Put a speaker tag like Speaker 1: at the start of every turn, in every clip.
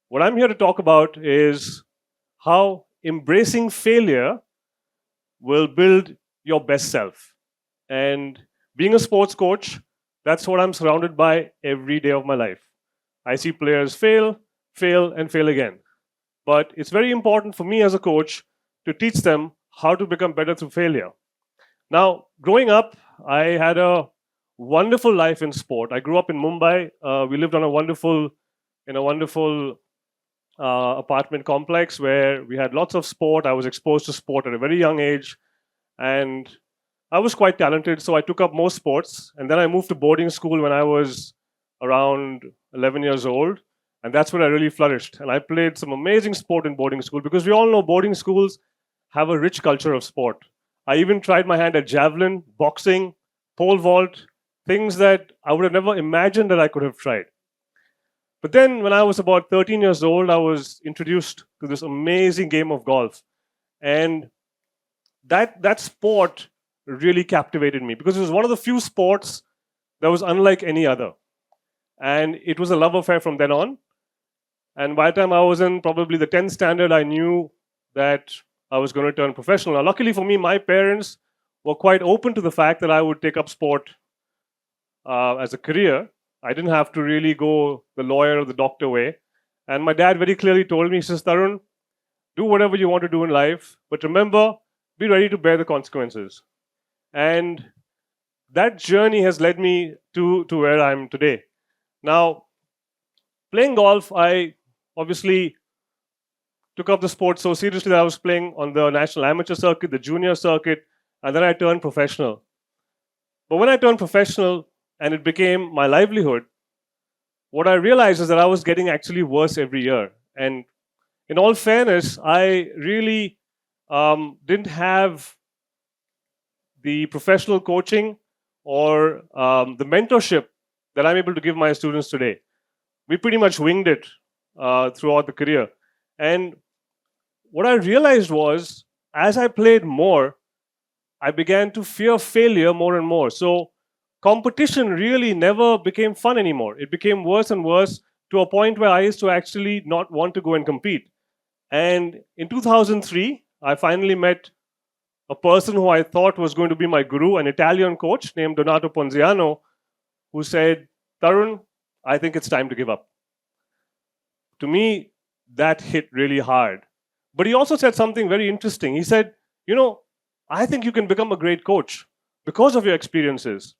Speaker 1: What I'm here to talk about is how embracing failure will build your best self. And being a sports coach, that's what I'm surrounded by every day of my life. I see players fail, fail, and fail again. But it's very important for me as a coach to teach them how to become better through failure. Now, growing up, I had a wonderful life in sport. I grew up in Mumbai. We lived on a wonderful apartment complex where we had lots of sport. I was exposed to sport at a very young age, and I was quite talented, so I took up more sports. And then I moved to boarding school when I was around 11 years old, and that's when I really flourished. And I played some amazing sport in boarding school because we all know boarding schools have a rich culture of sport. I even tried my hand at javelin, boxing, pole vault, things that I would have never imagined that I could have tried. But then, when I was about 13 years old, I was introduced to this amazing game of golf. And that sport really captivated me because it was one of the few sports that was unlike any other. And it was a love affair from then on. And by the time I was in probably the 10th standard, I knew that I was going to turn professional. Now, luckily for me, my parents were quite open to the fact that I would take up sport as a career. I didn't have to really go the lawyer or the doctor way. And my dad very clearly told me, he says, Tarun, do whatever you want to do in life, but remember, be ready to bear the consequences. And that journey has led me to where I am today. Now, playing golf, I obviously took up the sport so seriously that I was playing on the national amateur circuit, the junior circuit, and then I turned professional. But when I turned professional and it became my livelihood, what I realized is that I was getting actually worse every year. And in all fairness, I really didn't have the professional coaching or the mentorship that I'm able to give my students today. We pretty much winged it throughout the career. And what I realized was, as I played more, I began to fear failure more and more. So competition really never became fun anymore. It became worse and worse to a point where I used to actually not want to go and compete. And in 2003, I finally met a person who I thought was going to be my guru, an Italian coach named Donato Ponziano, who said, Tarun, I think it's time to give up. To me, that hit really hard. But he also said something very interesting. He said, I think you can become a great coach because of your experiences.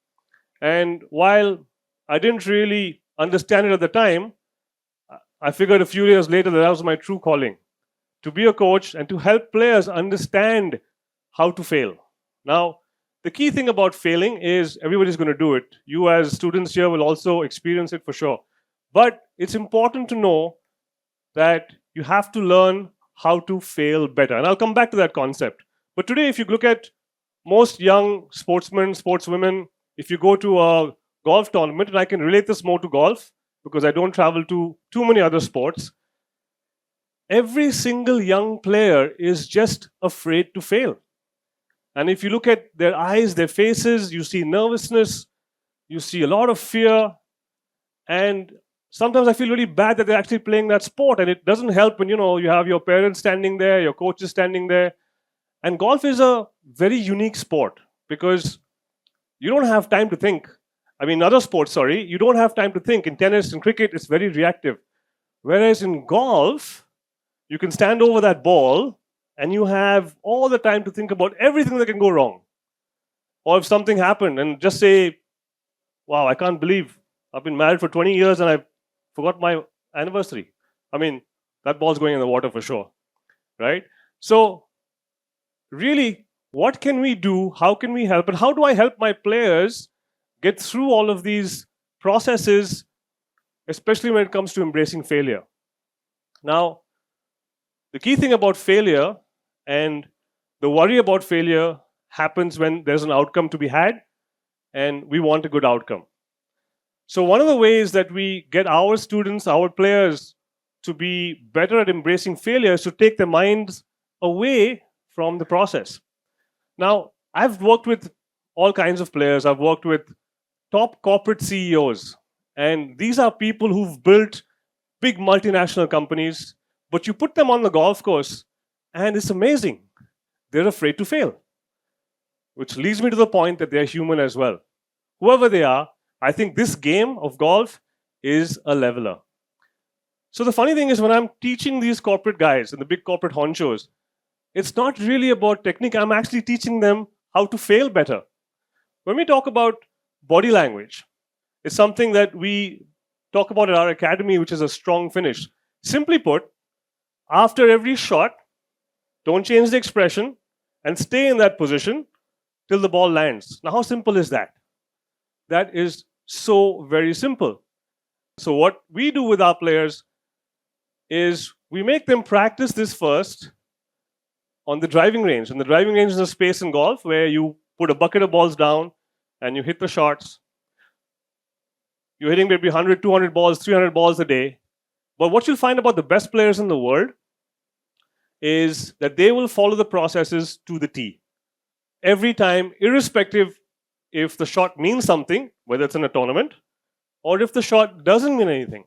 Speaker 1: And while I didn't really understand it at the time, I figured a few years later that was my true calling, to be a coach and to help players understand how to fail. Now, the key thing about failing is everybody's going to do it. You as students here will also experience it for sure. But it's important to know that you have to learn how to fail better. And I'll come back to that concept. But today, if you look at most young sportsmen, sportswomen, if you go to a golf tournament, and I can relate this more to golf because I don't travel to too many other sports, every single young player is just afraid to fail. And if you look at their eyes, their faces, you see nervousness, you see a lot of fear. And sometimes I feel really bad that they're actually playing that sport. And it doesn't help when, you have your parents standing there, your coaches standing there. And golf is a very unique sport because you don't have time to think. I mean, other sports, sorry, you don't have time to think. In tennis and cricket, it's very reactive. Whereas in golf, you can stand over that ball and you have all the time to think about everything that can go wrong. Or if something happened and just say, wow, I can't believe I've been married for 20 years and I forgot my anniversary. I mean, that ball's going in the water for sure, right? So really, what can we do? How can we help? And how do I help my players get through all of these processes, especially when it comes to embracing failure? Now, the key thing about failure and the worry about failure happens when there's an outcome to be had and we want a good outcome. So one of the ways that we get our students, our players, to be better at embracing failure is to take their minds away from the process. Now, I've worked with all kinds of players. I've worked with top corporate CEOs. And these are people who've built big multinational companies, but you put them on the golf course, and it's amazing. They're afraid to fail, which leads me to the point that they're human as well. Whoever they are, I think this game of golf is a leveler. So the funny thing is, when I'm teaching these corporate guys and the big corporate honchos, it's not really about technique. I'm actually teaching them how to fail better. When we talk about body language, it's something that we talk about at our academy, which is a strong finish. Simply put, after every shot, don't change the expression and stay in that position till the ball lands. Now, how simple is that? That is so very simple. So what we do with our players is we make them practice this first on the driving range. And the driving range is a space in golf where you put a bucket of balls down and you hit the shots. You're hitting maybe 100, 200 balls, 300 balls a day. But what you'll find about the best players in the world is that they will follow the processes to the T. Every time, irrespective if the shot means something, whether it's in a tournament, or if the shot doesn't mean anything.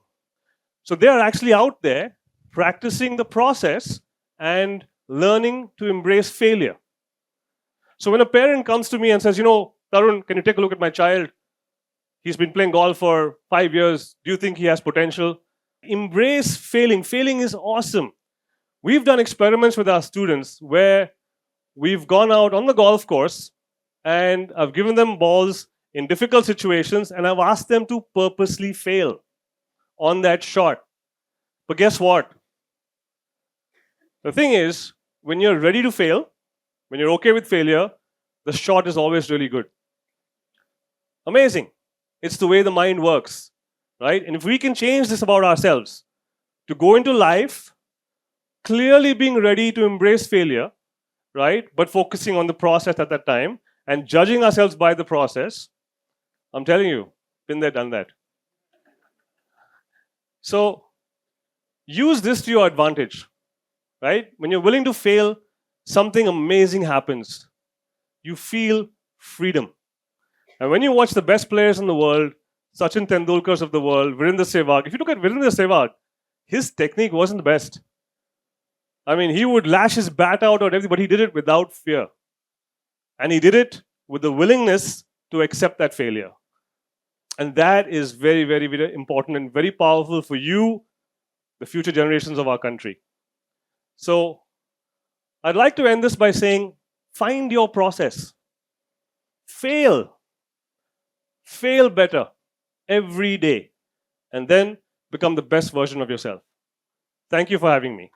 Speaker 1: So they are actually out there practicing the process and learning to embrace failure. So when a parent comes to me and says, you know, Tarun, can you take a look at my child? He's been playing golf for 5 years. Do you think he has potential? Embrace failing. Failing is awesome. We've done experiments with our students where we've gone out on the golf course and I've given them balls in difficult situations and I've asked them to purposely fail on that shot. But guess what? The thing is, when you're ready to fail, when you're okay with failure, the shot is always really good. Amazing. It's the way the mind works, right? And if we can change this about ourselves, to go into life clearly being ready to embrace failure, right? But focusing on the process at that time and judging ourselves by the process, I'm telling you, been there, done that. So use this to your advantage, right? When you're willing to fail, something amazing happens. You feel freedom. And when you watch the best players in the world, Sachin Tendulkars of the world, Virendra Sehwag, if you look at Virendra Sehwag, his technique wasn't the best. I mean, he would lash his bat out or everything, but he did it without fear. And he did it with the willingness to accept that failure. And that is very, very, very important and very powerful for you, the future generations of our country. So I'd like to end this by saying, find your process. Fail. Fail better every day. And then become the best version of yourself. Thank you for having me.